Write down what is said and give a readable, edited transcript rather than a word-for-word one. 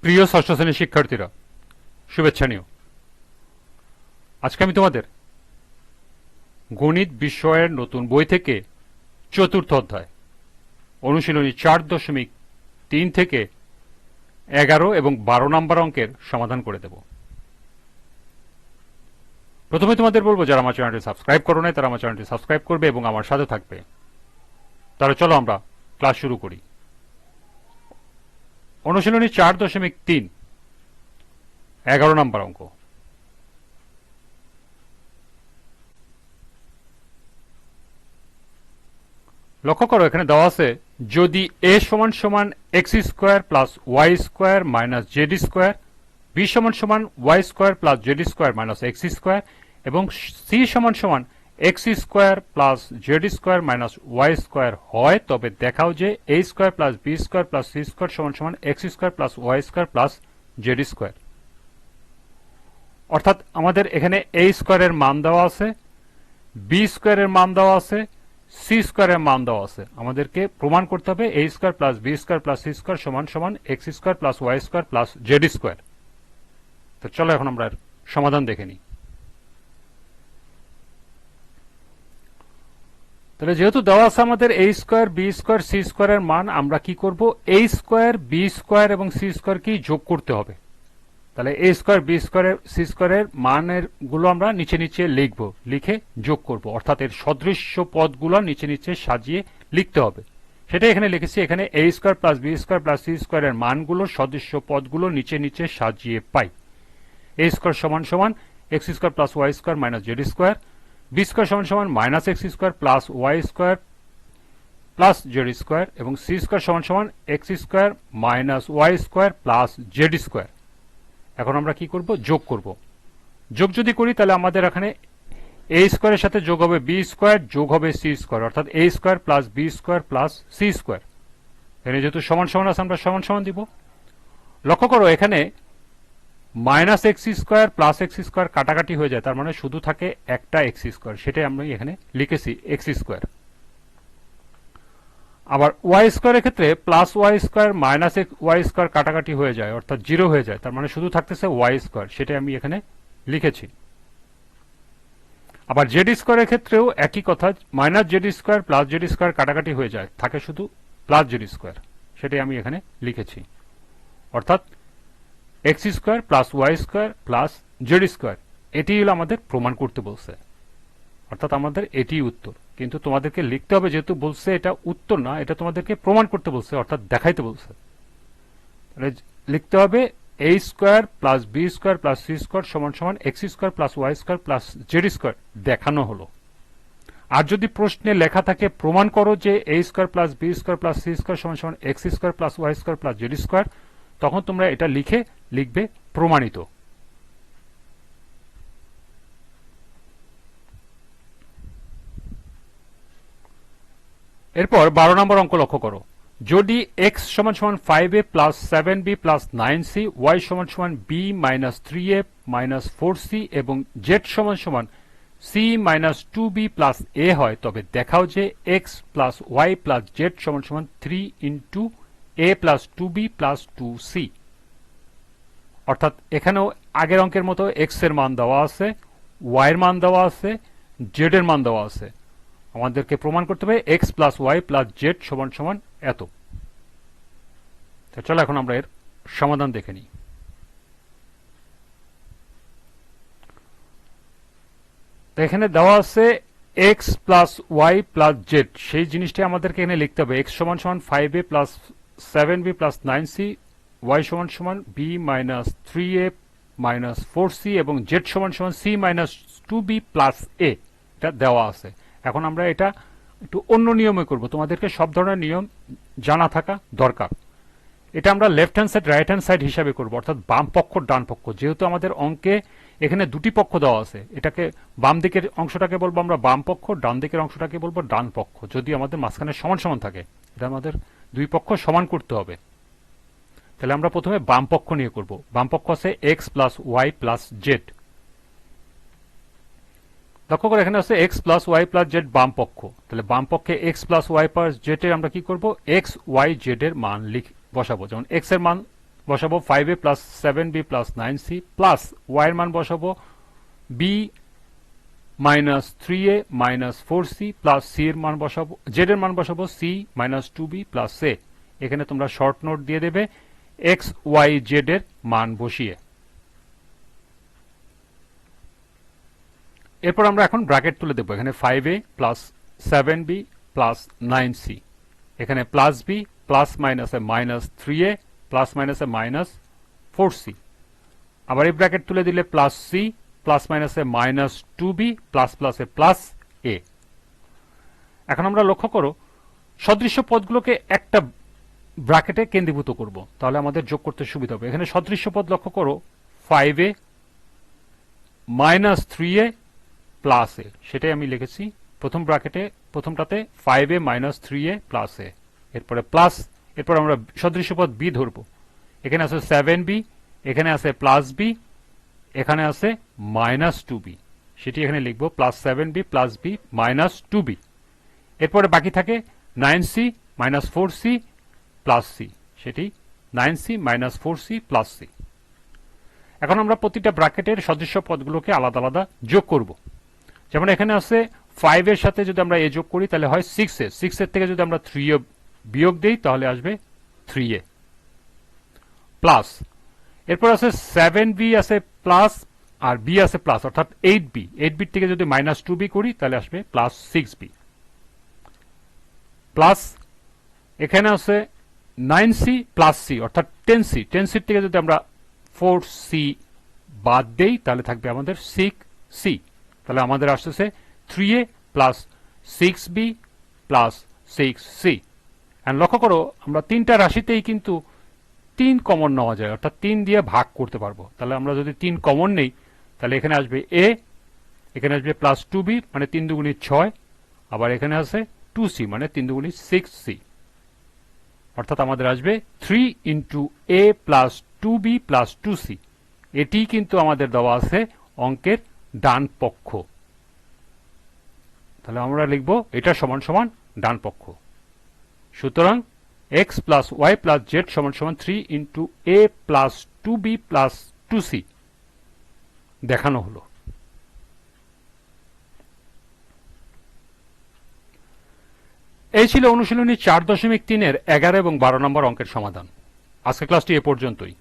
প্রিয় ষষ্ঠ শ্রেণীর শিক্ষার্থীরা, শুভেচ্ছা নিও। আজকে আমি তোমাদের গণিত বিষয়ের নতুন বই থেকে চতুর্থ অধ্যায় অনুশীলনী 4.3 থেকে 11 এবং 12 নম্বর অঙ্কের সমাধান করে দেব। প্রথমে তোমাদের বলবো, যারা আমার চ্যানেলটি সাবস্ক্রাইব করো নাই তারা আমার চ্যানেলটি সাবস্ক্রাইব করবে এবং আমার সাথে থাকবে। তাহলে চলো আমরা ক্লাস শুরু করি। অনুশীলনী 4.3 11 নম্বর অঙ্ক। লক্ষ্য করো, এখানে দেওয়া আছে যদি a সমান সমান x square plus y square minus z square, b সমান সমান y square plus z square minus x square এবং সি সমান সমান x square plus z square minus y square হয়, তবে দেখাও যে a square plus b square plus c square সমান সমান x square plus y square plus z square. অর্থাৎ আমাদের এখানে এ স্কোয়ারের মান দেওয়া আছে, বি স্কোয়ারের মান দেওয়া আছে, সি স্কোয়ারের মান দেওয়া আছে। আমাদেরকে প্রমাণ করতে হবে a square plus b square plus c square সমান সমান x square plus y square plus z square. তো চলো এখন আমরা সমাধান দেখে নিই। তাহলে যেহেতু দেওয়া আছে আমাদের এ স্কোয়ার বি স্কোয়ার সি স্কোয়ারের মান, আমরা কি করব, এ স্কোয়ার বি স্কোয়ার এবং সি স্কোয়ার কি যোগ করতে হবে। তাহলে এ স্কোয়ার বি স্কোয়ার সি স্কোয়ারের মানের গুলো আমরা নিচে নিচে লিখবো, লিখে যোগ করব। অর্থাৎ এর সদৃশ্য পদগুলো নিচে নিচে সাজিয়ে লিখতে হবে। সেটাই এখানে লিখেছি। এখানে a square plus b square plus c স্কোয়ারের মানগুলো সদৃশ্য পদগুলো নিচে নিচে সাজিয়ে পাই। এ স্কোয়ার সমান সমান x square plus y square minus z square, b square সমান সমান minus x square plus y square plus z square এবং সি স্কোয়ার সমান সমান x square minus y square plus z square. এখন আমরা কি করব, যোগ করব। যোগ যদি করি তাহলে আমাদের এখানে এ স্কোয়ারের সাথে যোগ হবে বি স্কোয়ার, যোগ হবে সি স্কোয়ার, অর্থাৎ a square plus b square plus c square. এখানে যেহেতু সমান সমান আছে আমরা সমান সমান দিব। লক্ষ্য করো, এখানে minus x square plus x square কাটাকাটি হয়ে যায়, তার মানে শুধু থাকে একটা এক্স স্কোয়ার। সেটাই আমি এখানে লিখেছি এক্স স্কোয়ার। আবার ওয়াই স্কোয়ারের ক্ষেত্রে plus y square minus y square কাটাকাটি হয়ে যায়, অর্থাৎ জিরো হয়ে যায়, তার মানে শুধু থাকতেছে ওয়াই স্কোয়ার। সেটাই আমি এখানে লিখেছি। আবার জেড স্কোয়ারের ক্ষেত্রেও একই কথা, minus z square plus z square কাটাকাটি হয়ে যায়, থাকে শুধু প্লাস জেড স্কোয়ার। সেটাই আমি এখানে লিখেছি। অর্থাৎ x square plus y square plus z square, এটি হলো আমাদের প্রমাণ করতে বলছে। অর্থাৎ আমাদের এটি উত্তর। কিন্তু তোমাদেরকে লিখতে হবে, যেহেতু বলছে এটা উত্তর না, এটা তোমাদেরকে প্রমাণ করতে বলছে, অর্থাৎ দেখাইতে বলছে। তাহলে লিখতে হবে a square plus b square plus c square সমান সমান x square plus y square plus z square দেখানো হলো। আর যদি প্রশ্নে লেখা থাকে প্রমাণ করো যে a square plus b square plus c square সমান সমান x square plus y square plus z square, তখন তোমরা এটা লিখে লিখবে প্রমাণিত। এরপর 12 নম্বর অঙ্ক লক্ষ্য করো। যদি এক্স সমান সমান 5a plus 7b plus 9c, Y সমান সমান b minus 3a minus 4c এবং জেড সমান সমান c minus 2b plus a হয়, তবে দেখাও যে x plus y plus z সমান সমান 3 into a plus 2b plus 2c। অর্থাৎ এখানেও আগের অঙ্কের মতো এক্স এর মান দেওয়া আছে, ওয়াই এর মান দেওয়া আছে, জেড এর মান দেওয়া আছে। আমাদেরকে প্রমাণ করতে হবে x plus y plus z সমান সমান এত। চলো এখন আমরা এর সমাধান দেখে নিই। এখানে দেওয়া আছে x plus y plus z, সেই জিনিসটা আমাদেরকে এখানে লিখতে হবে। এক্স সমান সমান 5a plus 7b plus 9c, Y সমান সমান b minus 3a minus 4c এবং জেড সমান সমান c minus 2b plus a, এটা দেওয়া আছে। এখন আমরা এটা একটু অন্য নিয়মে করব, তোমাদেরকে সব ধরনের নিয়ম জানা থাকা দরকার। এটা আমরা left hand side right hand side হিসাবে করব, অর্থাৎ বাম পক্ষ ডান পক্ষ। যেহেতু আমাদের অঙ্কে এখানে দুটি পক্ষ দেওয়া আছে, এটাকে বাম দিকের অংশটাকে বলবো আমরা বাম পক্ষ, ডান দিকের অংশটাকে বলবো ডান পক্ষ। যদি আমাদের মাঝখানে সমান সমান থাকে, এটা আমাদের দুই পক্ষ সমান করতে হবে। তাহলে আমরা প্রথমে বাম পক্ষ নিয়ে করব। বাম পক্ষ আছে x plus y plus z. লক্ষ্য করে এখানে আছে x plus y plus z বাম পক্ষ। তাহলে বাম পক্ষে x plus y plus z এর আমরা কি করব, এক্স ওয়াই জেড এর মান বসাবো। যেমন এক্স এর মান বসাবো 5a plus 7b plus 9c plus y এর মান বসাবো b minus 3a minus 4c plus c এর মান বসাবো z এর মান বসাবো c minus 2b plus a। এখানে তোমরা শর্ট নোট দিয়ে দেবে x y z এর মান বসিয়ে। এরপর আমরা এখন ব্র্যাকেট তুলে দেবো। এখানে 5a plus 7b plus 9c, এখানে প্লাস b প্লাস মাইনাসে মাইনাস 3a প্লাস মাইনাসে মাইনাস 4c, আবার এই ব্র্যাকেট তুলে দিলে প্লাস c প্লাস মাইনাসে মাইনাস 2b প্লাস প্লাসে প্লাস a। এখন আমরা লক্ষ্য করো সদৃশ্য পদগুলোকে একটা ব্র্যাকেটে কেন্দ্রীভূত করব, তাহলে আমাদের যোগ করতে সুবিধা হবে। এখানে সদৃশ্য পদ লক্ষ্য করো 5a minus 3a plus a, সেটাই আমি লিখেছি প্রথম ব্র্যাকেটে, প্রথমটাতে 5a minus 3a plus a, এরপরে প্লাস, এরপর আমরা সদৃশ্য পদ b ধরব। এখানে আছে 7b, এখানে আছে প্লাস b, এখানে আছে মাইনাস 2b, সেটি এখানে লিখবো plus 7b plus b minus 2b। এরপরে বাকি থাকে 9c minus 4c plus c, সেটি 9c minus 4c plus c। এখন আমরা প্রতিটা ব্র্যাকেটের সদৃশ্য পদগুলোকে আলাদা আলাদা যোগ করব। যেমন এখানে আছে 5 এর সাথে যদি আমরা a যোগ করি তাহলে হয় 6a, 6 এর থেকে যদি আমরা 3a বিয়োগ দেই তাহলে আসবে 3a প্লাস, এরপর আছে 7b আছে প্লাস আর b আছে প্লাস অর্থাৎ 8b, 8b থেকে যদি মাইনাস 2b করি তাহলে আসবে প্লাস 6b প্লাস, এখানে আছে 9c প্লাস c অর্থাৎ 10c, 10c থেকে যদি আমরা 4c বাদ দেই তাহলে থাকবে আমাদের 6c, তাহলে আমাদের আসতেছে 3a plus 6b plus 6c। And লক্ষ্য করো আমরা তিনটা রাশিতেই কিন্তু 3 কমন নেওয়া যায়, অর্থাৎ 3 দিয়ে ভাগ করতে পারবো। তাহলে আমরা যদি 3 কমন নেই তাহলে এখানে আসবে a, এখানে আসবে প্লাস 2b মানে 3 দুগুণী 6, আবার এখানে আছে 2c মানে 3 দুগুণী 6c, অর্থাৎ আমাদের আসবে 3 into a plus 2b plus 2c। এটি কিন্তু আমাদের দেওয়া আছে অঙ্কের ডান পক্ষ, তাহলে আমরা লিখব এটা সমান সমান ডান পক্ষ। সুতরাং x plus y plus z সমান সমান 3 into a plus 2b plus 2c দেখানো হলো। এই ছিল অনুশীলনী 4.3 এর 11 এবং 12 নম্বর অঙ্কের সমাধান। আজকের ক্লাসটি এ পর্যন্তই।